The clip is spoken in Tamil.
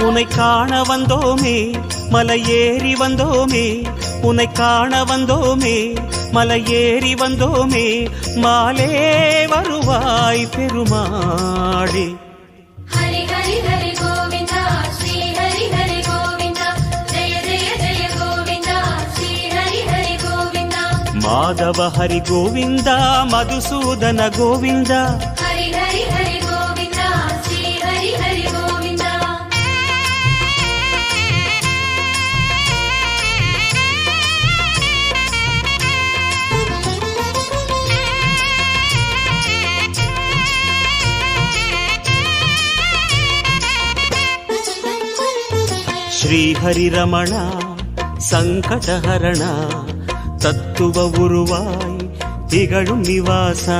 உன்னை காண வந்தோமே மலையேறி வந்தோமே, உன்னை காண வந்தோமே மலையேறி வந்தோமே, மாலே வருவாய் பெருமாளே. ஹரி ஹரி ஹரி கோவிந்தா ஸ்ரீ ஹரி ஹரி கோவிந்தா, ஜெய ஜெய ஜெய கோவிந்தா ஸ்ரீ ஹரி ஹரி கோவிந்தா. மாதவ ஹரி கோவிந்தா மதுசூதன கோவிந்தா, ஹரி ஹரி ஹரி கோவிந்தா ஸ்ரீ ஹரி ஹரி கோவிந்தா. ஸ்ரீ ஹரி ரமண சங்கடஹரண, தத்துவ உருவாய் திகழும் நிவாசா.